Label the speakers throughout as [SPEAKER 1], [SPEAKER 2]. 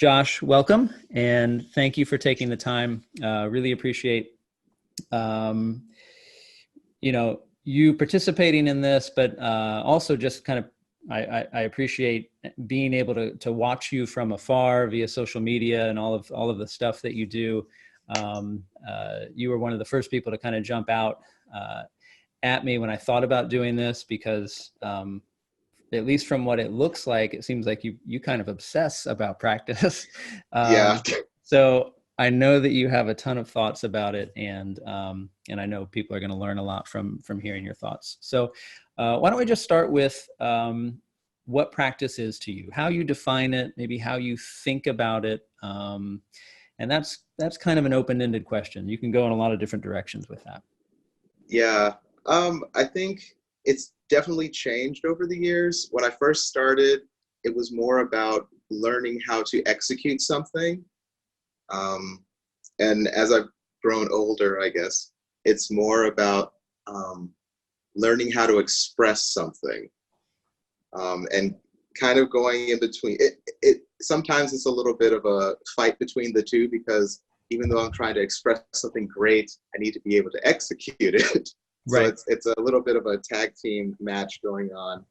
[SPEAKER 1] Josh, welcome, and thank you for taking the time. Really appreciate, um, you participating in this, but also just kind of, I appreciate being able to watch you from afar via social media and all of the stuff that you do. You were one of the first people to kind of jump out at me when I thought about doing this because at least from what it looks like, it seems like you kind of obsess about practice.
[SPEAKER 2] Yeah,
[SPEAKER 1] So I know that you have a ton of thoughts about it, and I know people are going to learn a lot from hearing your thoughts. So why don't we just start with what practice is to you, how you define it, maybe how you think about it, and that's kind of an open-ended question. You can go in a lot of different directions with that.
[SPEAKER 2] yeah. I think it's definitely changed over the years. When I first started, it was more about learning how to execute something. Um, and as I've grown older, I guess it's more about learning how to express something and kind of going in between. It sometimes it's a little bit of a fight between the two because even though I'm trying to express something great, I need to be able to execute it. So
[SPEAKER 1] Right.
[SPEAKER 2] it's a little bit of a tag team match going on.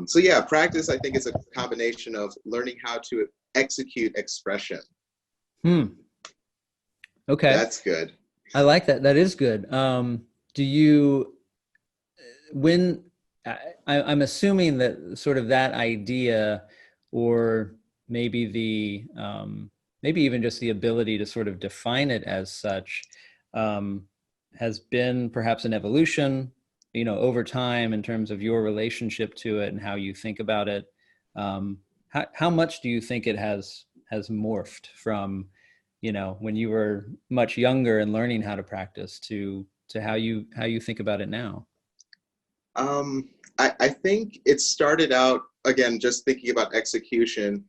[SPEAKER 2] So yeah, practice I think is a combination of learning how to execute expression.
[SPEAKER 1] Hmm. Okay.
[SPEAKER 2] That's good.
[SPEAKER 1] I like that. That is good. Do you when I'm assuming that sort of that idea, or maybe maybe even just the ability to sort of define it as such, um, has been perhaps an evolution, over time in terms of your relationship to it and how you think about it. How much do you think it has morphed from, when you were much younger and learning how to practice to how you think about it now?
[SPEAKER 2] Um, I think it started out again just thinking about execution,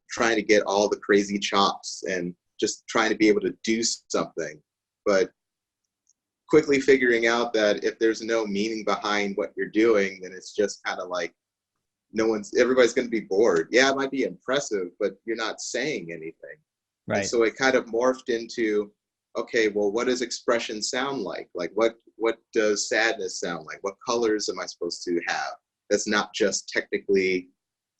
[SPEAKER 2] trying to get all the crazy chops and just trying to be able to do something. But quickly figuring out that if there's no meaning behind what you're doing, then it's just kind of like everybody's going to be bored. Yeah, it might be impressive, but you're not saying anything. And
[SPEAKER 1] Right.
[SPEAKER 2] so it kind of morphed into, okay, well, what does expression sound like? Like what does sadness sound like? What colors am I supposed to have? That's not just technically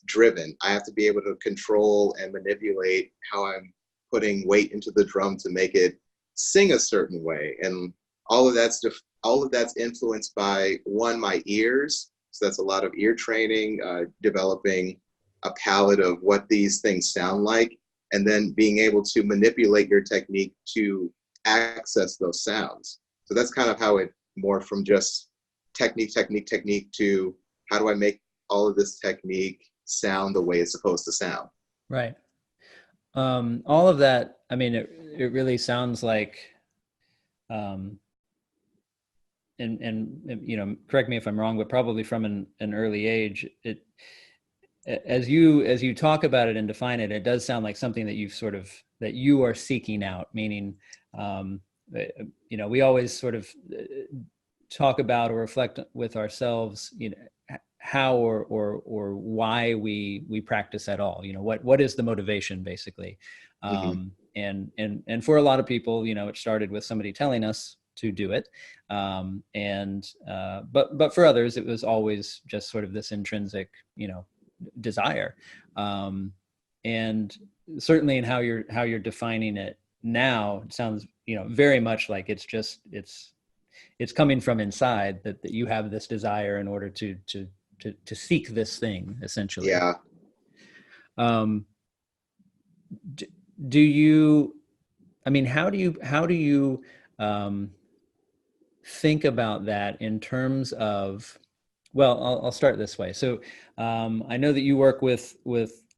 [SPEAKER 2] driven. I have to be able to control and manipulate how I'm putting weight into the drum to make it sing a certain way. And all of that's all of that's influenced by one, my ears. So that's a lot of ear training, developing a palette of what these things sound like, and then being able to manipulate your technique to access those sounds. So that's kind of how it morphed from just technique to how do I make all of this technique sound the way it's supposed to sound.
[SPEAKER 1] Right. All of that, I mean, it really sounds like, um, and correct me if I'm wrong, but probably from an early age, as you talk about it and define it, it does sound like something that that you are seeking out, meaning, um, we always sort of talk about or reflect with ourselves, how or why we practice at all. What is the motivation, basically.
[SPEAKER 2] Mm-hmm.
[SPEAKER 1] And for a lot of people, it started with somebody telling us to do it. But for others, it was always just sort of this intrinsic, desire. Um, and certainly in how you're defining it now, it sounds, very much like it's coming from inside, that you have this desire in order to seek this thing, essentially.
[SPEAKER 2] Yeah.
[SPEAKER 1] Um, do, do you, I mean, how do you um, think about that in terms of, well, I'll start this way. So I know that you work with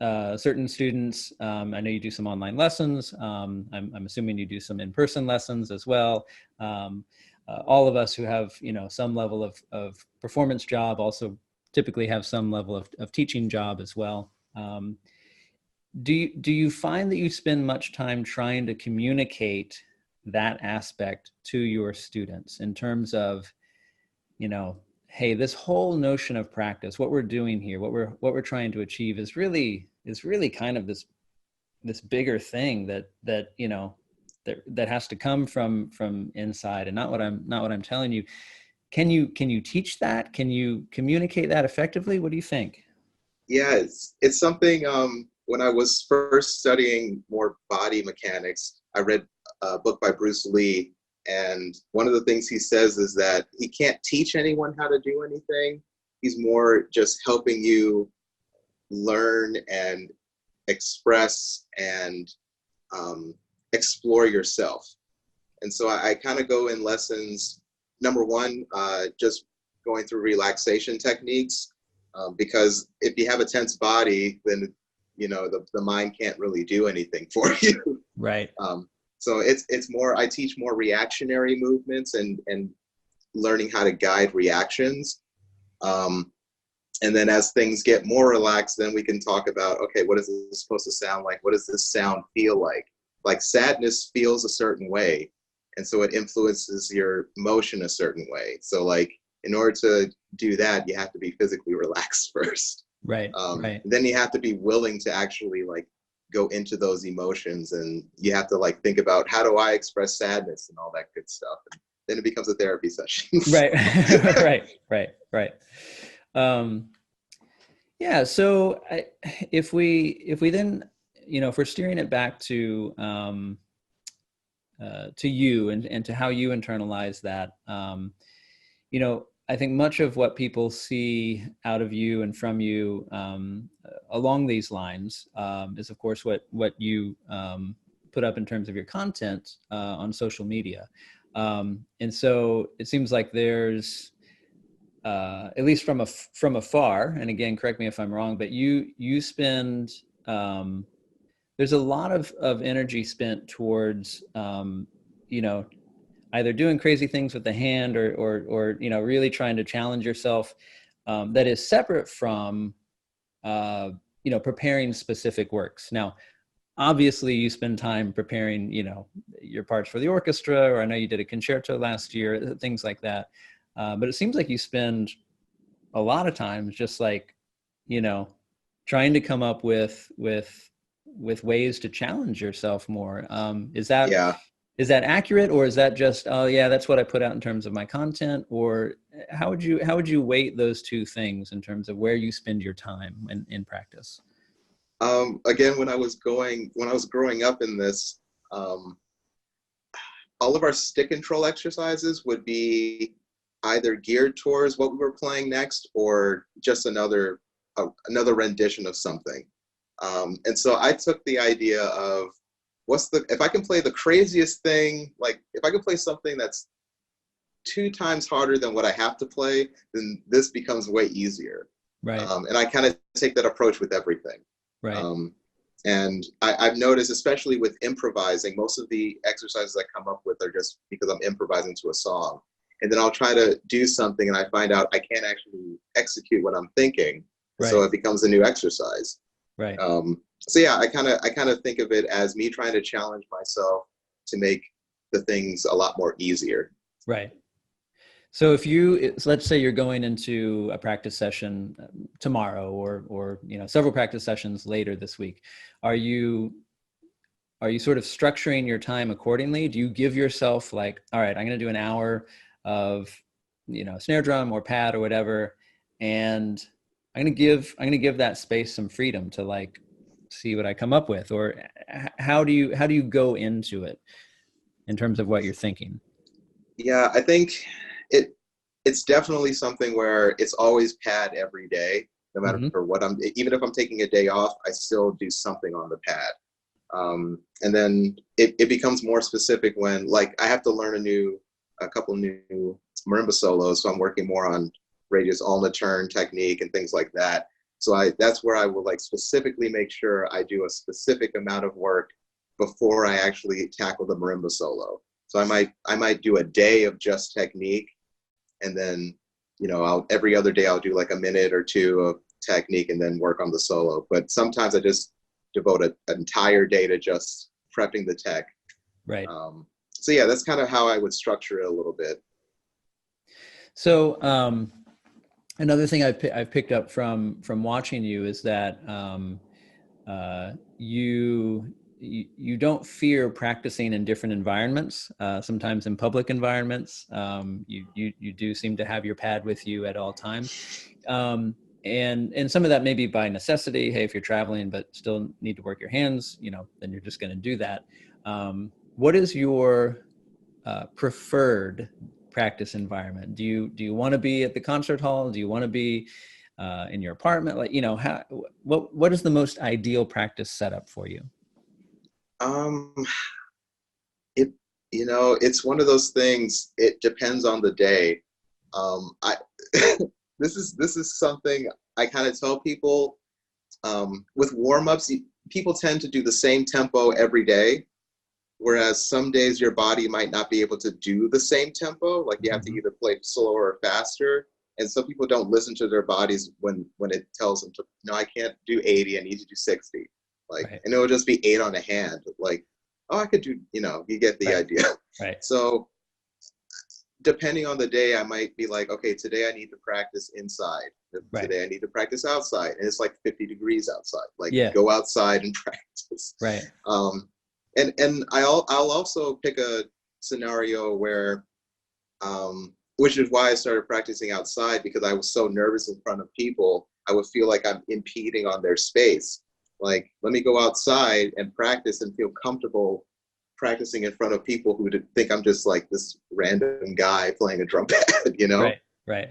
[SPEAKER 1] certain students. I know you do some online lessons. I'm assuming you do some in-person lessons as well. All of us who have, some level of performance job also typically have some level of teaching job as well. Do you find that you spend much time trying to communicate that aspect to your students in terms of, hey, this whole notion of practice, what we're doing here, what we're trying to achieve is really kind of this this bigger thing that you know that has to come from inside, and not what I'm telling you. Can you teach that? Can you communicate that effectively? What do you think?
[SPEAKER 2] Yeah, it's something. When I was first studying more body mechanics, I read a book by Bruce Lee, and one of the things he says is that he can't teach anyone how to do anything. He's more just helping you learn and express and explore yourself. And so I kind of go in lessons. Number one, just going through relaxation techniques, because if you have a tense body, then the mind can't really do anything for you.
[SPEAKER 1] Right.
[SPEAKER 2] So it's more. I teach more reactionary movements and learning how to guide reactions. And then as things get more relaxed, then we can talk about, okay, what is this supposed to sound like? What does this sound feel like? Like sadness feels a certain way, and so it influences your emotion a certain way. So like in order to do that, you have to be physically relaxed first.
[SPEAKER 1] Right. Right.
[SPEAKER 2] Then you have to be willing to actually like go into those emotions, and you have to like think about, how do I express sadness and all that good stuff. And then it becomes a therapy session.
[SPEAKER 1] Right. Right. Yeah. So if we then, if we're steering it back to you and to how you internalize that, I think much of what people see out of you and from you along these lines is, of course, what you put up in terms of your content on social media. And so it seems like there's, at least from afar, and again, correct me if I'm wrong, but you spend, there's a lot of energy spent towards, either doing crazy things with the hand or really trying to challenge yourself, that is separate from, preparing specific works. Now, obviously you spend time preparing, your parts for the orchestra, or I know you did a concerto last year, things like that. But it seems like you spend a lot of times just like, trying to come up with ways to challenge yourself more.
[SPEAKER 2] Yeah.
[SPEAKER 1] Is that accurate, or is that just, oh yeah, that's what I put out in terms of my content? Or how would you weight those two things in terms of where you spend your time in practice?
[SPEAKER 2] Again, when I was growing up in this, all of our stick control exercises would be either geared towards what we were playing next, or just another rendition of something. And so I took the idea of, if I can play the craziest thing, like if I can play something that's 2 times harder than what I have to play, then this becomes way easier.
[SPEAKER 1] Right.
[SPEAKER 2] And I kind of take that approach with everything.
[SPEAKER 1] Right.
[SPEAKER 2] And I've noticed, especially with improvising, most of the exercises I come up with are just because I'm improvising to a song. And then I'll try to do something and I find out I can't actually execute what I'm thinking. Right. So it becomes a new exercise.
[SPEAKER 1] Right.
[SPEAKER 2] So yeah, I kind of think of it as me trying to challenge myself to make the things a lot more easier.
[SPEAKER 1] Right. So let's say you're going into a practice session tomorrow, or several practice sessions later this week, are you sort of structuring your time accordingly? Do you give yourself like, all right, I'm going to do an hour of snare drum or pad or whatever, and I'm going to give that space some freedom to like see what I come up with? Or how do you go into it in terms of what you're thinking?
[SPEAKER 2] Yeah, I think it's definitely something where it's always pad every day, no matter what even if I'm taking a day off, I still do something on the pad. And then it becomes more specific when, like, I have to learn a couple new marimba solos, so I'm working more on radius ulna turn technique and things like that. So that's where I will like specifically make sure I do a specific amount of work before I actually tackle the marimba solo. So I might do a day of just technique, and then every other day I'll do like a minute or 2 of technique and then work on the solo. But sometimes I just devote an entire day to just prepping the tech.
[SPEAKER 1] Right.
[SPEAKER 2] So yeah, that's kind of how I would structure it a little bit.
[SPEAKER 1] So another thing I've picked up from watching you is that You don't fear practicing in different environments. Sometimes in public environments, you do seem to have your pad with you at all times, and some of that may be by necessity. Hey, if you're traveling but still need to work your hands, then you're just going to do that. What is your preferred practice environment? Do you want to be at the concert hall? Do you want to be in your apartment? Like, what is the most ideal practice setup for you?
[SPEAKER 2] Um, it, it's one of those things. It depends on the day. I this is something I kind of tell people. With warm-ups, people tend to do the same tempo every day, whereas some days your body might not be able to do the same tempo. Like you have to
[SPEAKER 1] Mhm.
[SPEAKER 2] either play slower or faster. And some people don't listen to their bodies when it tells them to, no, I can't do 80, I need to do 60. Like,
[SPEAKER 1] Right,
[SPEAKER 2] and it'll just be 8 on a hand. Like, oh, I could do, you get the
[SPEAKER 1] right,
[SPEAKER 2] idea.
[SPEAKER 1] right,
[SPEAKER 2] So depending on the day, I might be like, okay, today I need to practice inside.
[SPEAKER 1] right.
[SPEAKER 2] Today I need to practice outside. And it's like 50 degrees outside. Like
[SPEAKER 1] Yeah,
[SPEAKER 2] go outside and practice.
[SPEAKER 1] right.
[SPEAKER 2] And I'll also pick a scenario where, which is why I started practicing outside, because I was so nervous in front of people. I would feel like I'm impeding on their space. Like, let me go outside and practice and feel comfortable practicing in front of people who think I'm just like this random guy playing a drum pad.
[SPEAKER 1] Right, right.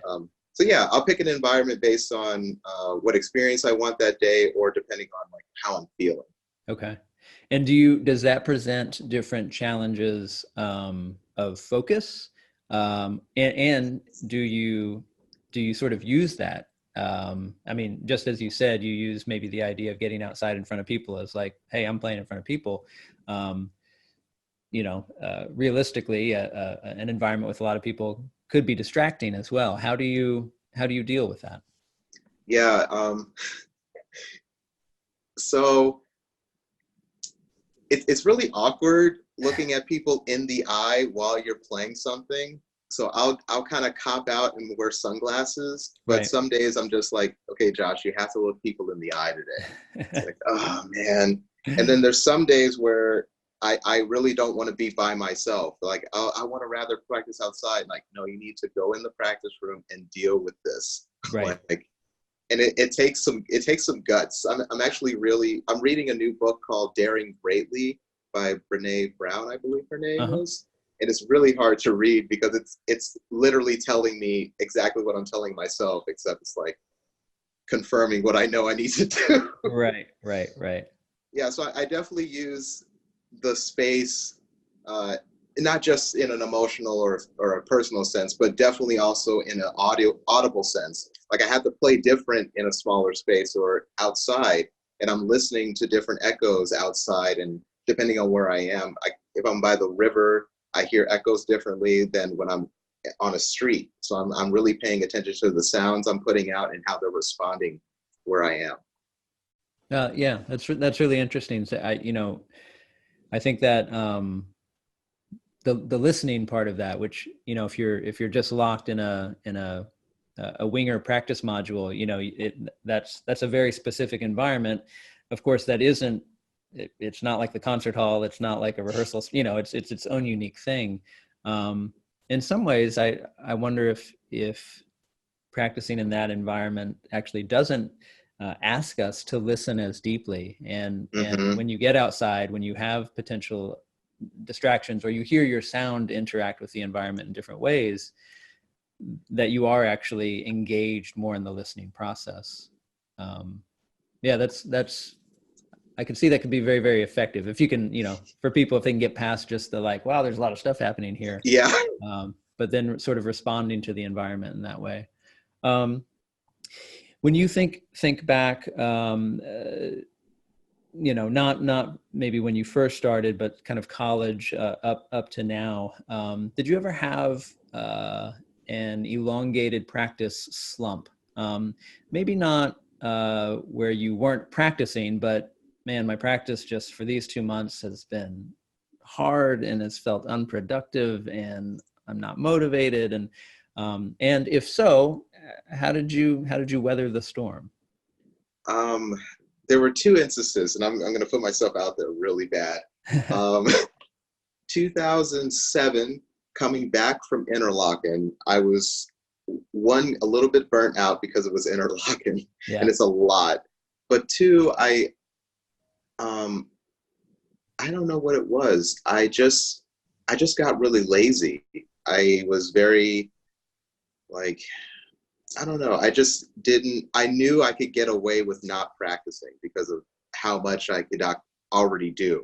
[SPEAKER 2] So yeah, I'll pick an environment based on what experience I want that day, or depending on like how I'm feeling.
[SPEAKER 1] Okay. And does that present different challenges of focus? And do you sort of use that? I mean, just as you said, you use maybe the idea of getting outside in front of people as like, hey, I'm playing in front of people. Um, Realistically, an environment with a lot of people could be distracting as well. How do you deal with that?
[SPEAKER 2] Yeah. So it's really awkward looking at people in the eye while you're playing something. So I'll kind of cop out and wear sunglasses. But
[SPEAKER 1] Right.
[SPEAKER 2] some days I'm just like, okay, Josh, you have to look people in the eye today. It's like, oh man. And then there's some days where I really don't want to be by myself. Like, oh, I want to rather practice outside. Like, no, you need to go in the practice room and deal with this.
[SPEAKER 1] Right.
[SPEAKER 2] Like, and it takes some guts. I'm reading a new book called Daring Greatly by Brene Brown, I believe her name
[SPEAKER 1] Uh-huh.
[SPEAKER 2] is. And it's really hard to read because it's literally telling me exactly what I'm telling myself, except it's like confirming what I know I need to do.
[SPEAKER 1] Right. Right. Right.
[SPEAKER 2] Yeah, so I definitely use the space, uh, not just in an emotional or a personal sense, but definitely also in an audible sense. Like I have to play different in a smaller space or outside, and I'm listening to different echoes outside, and depending on where I am, if I'm by the river, I hear echoes differently than when I'm on a street. So I'm really paying attention to the sounds I'm putting out and how they're responding where I am.
[SPEAKER 1] Yeah, that's really interesting. So I think that the listening part of that, which if you're just locked in a winger practice module, that's a very specific environment. Of course, that isn't. It's not like the concert hall. It's not like a rehearsal. It's its own unique thing. In some ways, I wonder if practicing in that environment actually doesn't ask us to listen as deeply. And
[SPEAKER 2] Hmm.
[SPEAKER 1] when you get outside, when you have potential distractions or you hear your sound interact with the environment in different ways, that you are actually engaged more in the listening process. Um, yeah, that's I can see that could be very, very effective if you can, for people, if they can get past just the like, wow, there's a lot of stuff happening here,
[SPEAKER 2] Yeah.
[SPEAKER 1] but then sort of responding to the environment in that way. Um, when you think back, not maybe when you first started, but kind of college up to now, did you ever have an elongated practice slump? Maybe not where you weren't practicing, but man, my practice just for these 2 months has been hard and has felt unproductive, and I'm not motivated. And if so, how did you weather the storm?
[SPEAKER 2] Um, there were two instances, and I'm going to put myself out there really bad. 2007, coming back from Interlaken, I was a little bit burnt out because it was Interlaken,
[SPEAKER 1] Yeah.
[SPEAKER 2] and it's a lot. But two, I don't know what it was. I just got really lazy. I was very, like, I don't know. I knew I could get away with not practicing because of how much I could already do.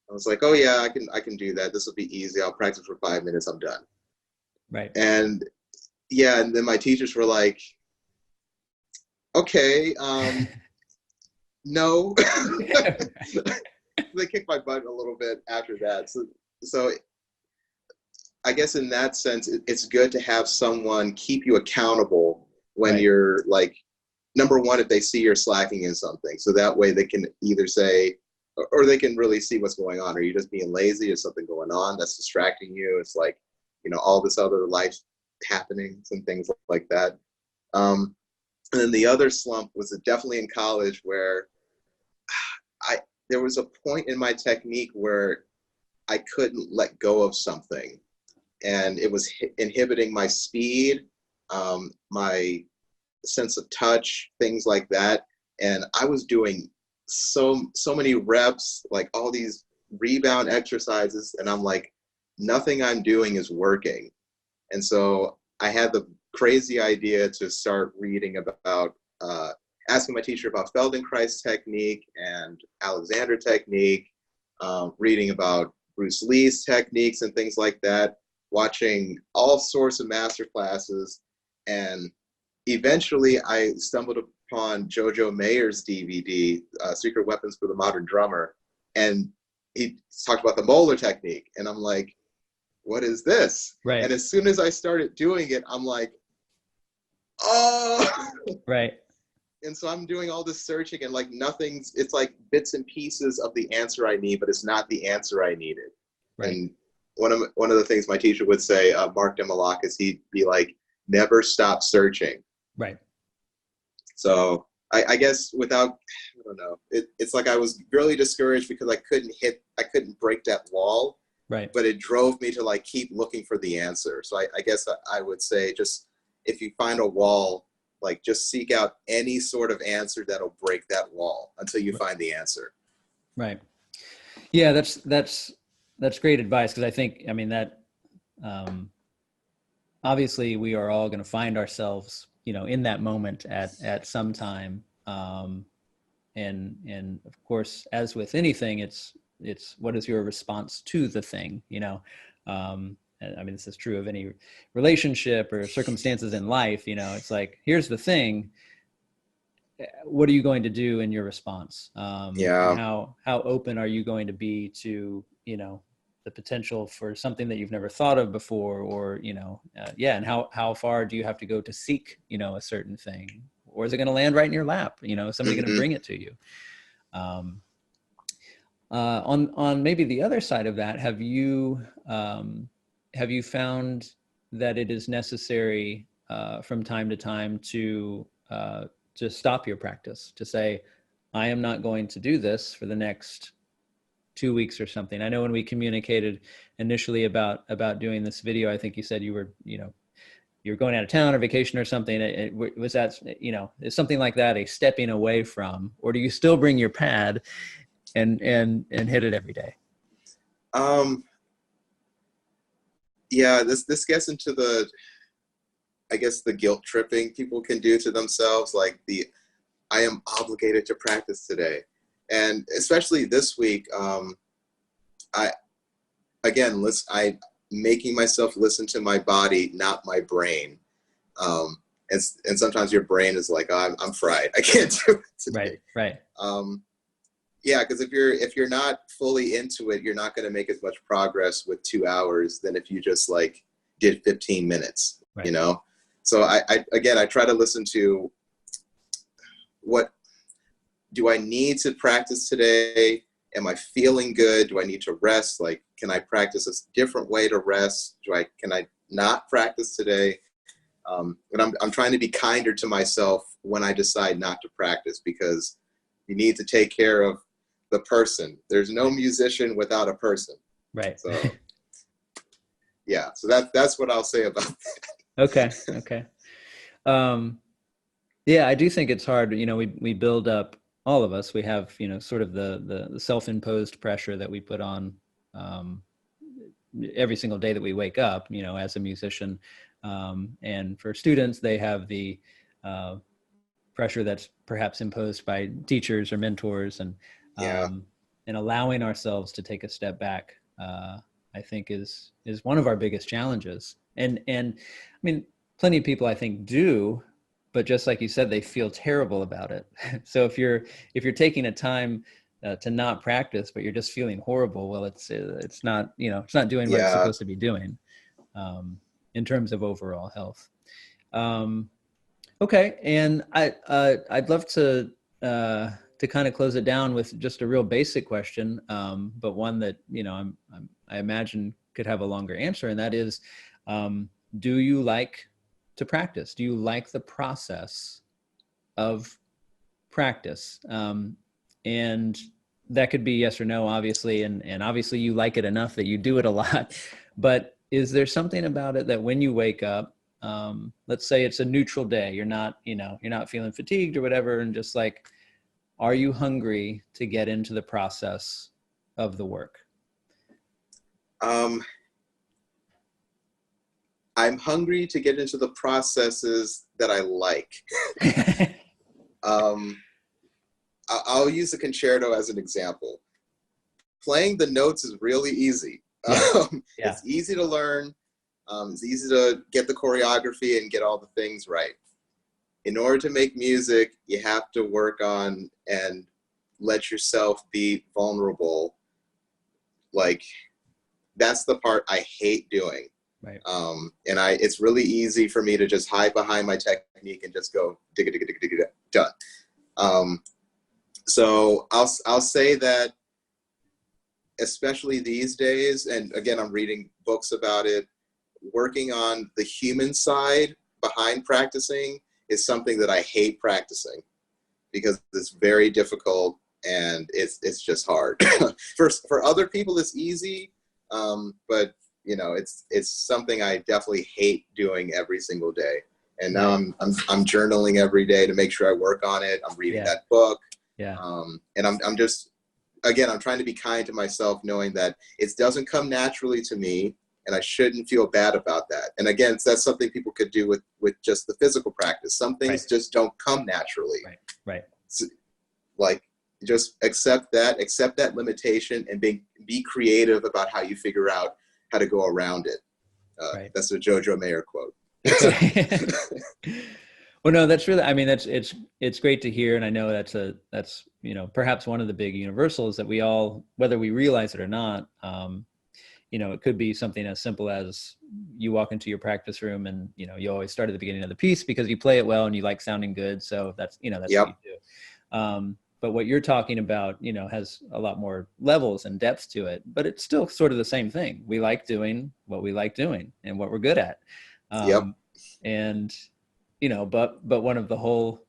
[SPEAKER 2] I was like, oh yeah, I can do that. This will be easy. I'll practice for 5 minutes. I'm done.
[SPEAKER 1] Right.
[SPEAKER 2] And yeah, and then my teachers were like, okay, no. They kicked my butt a little bit after that. So I guess in that sense, it's good to have someone keep you accountable when
[SPEAKER 1] Right.
[SPEAKER 2] you're like, number one, if they see you're slacking in something. So that way they can either say, or they can really see what's going on. Are you just being lazy? Is something going on that's distracting you? It's like, all this other life happenings and things like that. And then the other slump was definitely in college where there was a point in my technique where I couldn't let go of something, and it was inhibiting my speed, my sense of touch, things like that. And I was doing so many reps, like all these rebound exercises, and I'm like, nothing I'm doing is working. And so I had the crazy idea to start reading about, asking my teacher about Feldenkrais technique and Alexander technique, reading about Bruce Lee's techniques and things like that, watching all sorts of master classes. And eventually I stumbled upon Jojo Mayer's DVD, Secret Weapons for the Modern Drummer. And he talked about the Moeller technique. And I'm like, what is this?
[SPEAKER 1] Right.
[SPEAKER 2] And as soon as I started doing it, I'm like, oh.
[SPEAKER 1] Right.
[SPEAKER 2] And so I'm doing all this searching, and like it's like bits and pieces of the answer I need, but it's not the answer I needed.
[SPEAKER 1] Right.
[SPEAKER 2] And one of the things my teacher would say, Mark Demalakis, he'd be like, never stop searching.
[SPEAKER 1] Right.
[SPEAKER 2] So I guess I don't know, it's like I was really discouraged because I couldn't break that wall.
[SPEAKER 1] Right.
[SPEAKER 2] But it drove me to like keep looking for the answer. So I guess I would say, just if you find a wall, like just seek out any sort of answer that'll break that wall until you find the answer.
[SPEAKER 1] Right. Yeah, that's great advice, because I think, that obviously we are all going to find ourselves, in that moment at some time. And of course, as with anything, it's what is your response to the thing, this is true of any relationship or circumstances in life. It's like, here's the thing. What are you going to do in your response?
[SPEAKER 2] Yeah.
[SPEAKER 1] And how open are you going to be to, the potential for something that you've never thought of before, or, and how far do you have to go to seek, a certain thing, or is it going to land right in your lap? Is somebody going to bring it to you? On maybe the other side of that, have you found that it is necessary from time to time to stop your practice, to say, I am not going to do this for the next 2 weeks or something? I know when we communicated initially about doing this video, I think you said you were, you're going out of town or vacation or something. Was that, is something like that a stepping away from, or do you still bring your pad and hit it every day?
[SPEAKER 2] Yeah, this gets into the guilt tripping people can do to themselves, like I am obligated to practice today. And especially this week, I'm making myself listen to my body, not my brain. And sometimes your brain is like, oh, I'm fried, I can't do it today.
[SPEAKER 1] Right.
[SPEAKER 2] Yeah, because if you're not fully into it, you're not going to make as much progress with 2 hours than if you just like did 15 minutes.
[SPEAKER 1] Right.
[SPEAKER 2] So I try to listen to, what do I need to practice today? Am I feeling good? Do I need to rest? Like, can I practice a different way to rest? Can I not practice today? And I'm trying to be kinder to myself when I decide not to practice, because You need to take care of the person. There's no musician without a person.
[SPEAKER 1] Right.
[SPEAKER 2] So yeah, so that's what I'll say about that.
[SPEAKER 1] Okay. Okay. Yeah, I do think it's hard. We build up, all of us, we have, sort of the self-imposed pressure that we put on um, every single day that we wake up, as a musician. And for students, they have the pressure that's perhaps imposed by teachers or mentors,
[SPEAKER 2] Yeah.
[SPEAKER 1] And allowing ourselves to take a step back, I think is one of our biggest challenges. And I mean, plenty of people I think do, but just like you said, they feel terrible about it. So if you're taking a time to not practice, but you're just feeling horrible, well, it's not, it's not doing what it's
[SPEAKER 2] Yeah.
[SPEAKER 1] supposed to be doing, in terms of overall health. Okay, and I'd love to kind of close it down with just a real basic question, but one that I imagine could have a longer answer, and that is, do you like to practice? Do you like the process of practice? And that could be yes or no, obviously, and obviously you like it enough that you do it a lot. But is there something about it that when you wake up, let's say it's a neutral day, you're not feeling fatigued or whatever, and just like, are you hungry to get into the process of the work?
[SPEAKER 2] I'm hungry to get into the processes that I like. I'll use the concerto as an example. Playing the notes is really easy.
[SPEAKER 1] Yeah.
[SPEAKER 2] It's easy to learn. It's easy to get the choreography and get all the things right. In order to make music, you have to work on and let yourself be vulnerable. Like, that's the part I hate doing.
[SPEAKER 1] Right.
[SPEAKER 2] And it's really easy for me to just hide behind my technique and just go digga digga digga digga done. So I'll say that, especially these days, and again, I'm reading books about it, working on the human side behind practicing is something that I hate practicing, because it's very difficult and it's just hard. For other people, it's easy, but it's something I definitely hate doing every single day. And now I'm journaling every day to make sure I work on it. I'm reading that book.
[SPEAKER 1] Yeah.
[SPEAKER 2] And I'm just, again, I'm trying to be kind to myself, knowing that it doesn't come naturally to me, and I shouldn't feel bad about that. And again, that's something people could do with just the physical practice. Some things just don't come naturally.
[SPEAKER 1] Right.
[SPEAKER 2] So, like, just accept that limitation, and be creative about how you figure out how to go around it. That's a Jojo Mayer quote.
[SPEAKER 1] Okay. Well, no, that's really, I mean, it's great to hear. And I know that's perhaps one of the big universals that we all, whether we realize it or not, it could be something as simple as you walk into your practice room and, you always start at the beginning of the piece because you play it well and you like sounding good. So that's what you do. But what you're talking about, has a lot more levels and depth to it, but it's still sort of the same thing. We like doing what we like doing and what we're good at. And, but one of the whole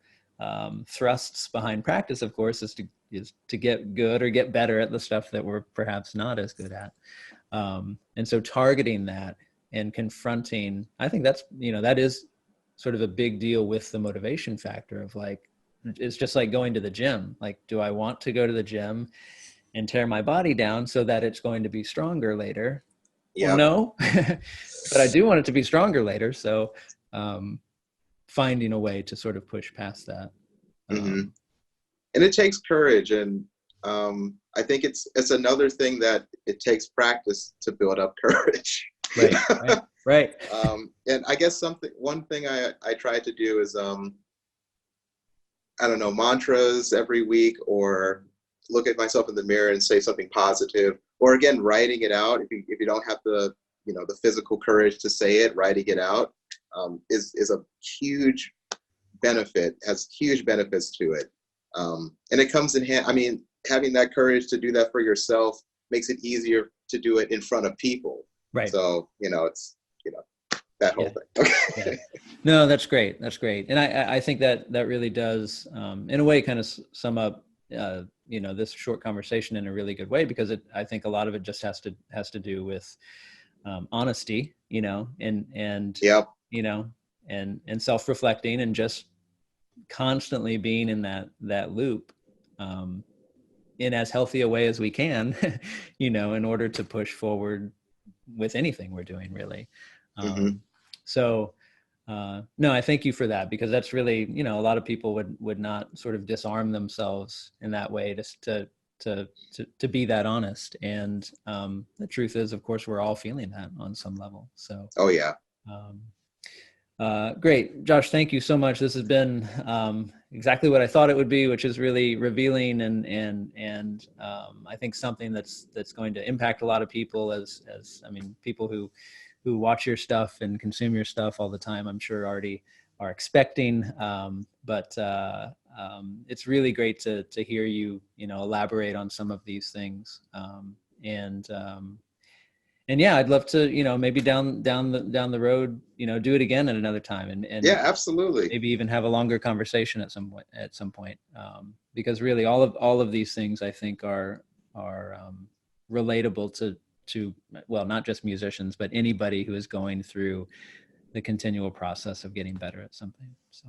[SPEAKER 1] thrusts behind practice, of course, is to get good or get better at the stuff that we're perhaps not as good at. And so targeting that and confronting, I think that's, that is sort of a big deal with the motivation factor of, like, it's just like going to the gym. Like, do I want to go to the gym and tear my body down so that it's going to be stronger later? Well, no, but I do want it to be stronger later. So finding a way to sort of push past that.
[SPEAKER 2] And it takes courage. And I think it's another thing that it takes practice to build up courage.
[SPEAKER 1] Right.
[SPEAKER 2] And I guess one thing I try to do is, I don't know, mantras every week, or look at myself in the mirror and say something positive, or again, writing it out. If you don't have the physical courage to say it, writing it out is a huge benefit, has huge benefits to it. And it comes in hand. I mean, having that courage to do that for yourself makes it easier to do it in front of people.
[SPEAKER 1] Right.
[SPEAKER 2] So, it's, that whole thing.
[SPEAKER 1] No, that's great. That's great. And I think that really does, in a way, kind of sum up this short conversation in a really good way, because I think a lot of it just has to do with honesty, and
[SPEAKER 2] Yep.
[SPEAKER 1] and self-reflecting, and just constantly being in that loop, in as healthy a way as we can, in order to push forward with anything we're doing, really.
[SPEAKER 2] Hmm.
[SPEAKER 1] So no, I thank you for that, because that's really, a lot of people would not sort of disarm themselves in that way, just to be that honest. And the truth is, of course, we're all feeling that on some level. So
[SPEAKER 2] Oh yeah.
[SPEAKER 1] um, great, Josh, thank you so much. This has been exactly what I thought it would be, which is really revealing, and I think something that's going to impact a lot of people, as I mean, people who watch your stuff and consume your stuff all the time, I'm sure already are expecting. But it's really great to hear you, elaborate on some of these things. And yeah, I'd love to, maybe down the road, do it again at another time, and
[SPEAKER 2] Yeah, absolutely.
[SPEAKER 1] maybe even have a longer conversation at some point. Because really, all of these things, I think, are relatable to, well, not just musicians, but anybody who is going through the continual process of getting better at something. So.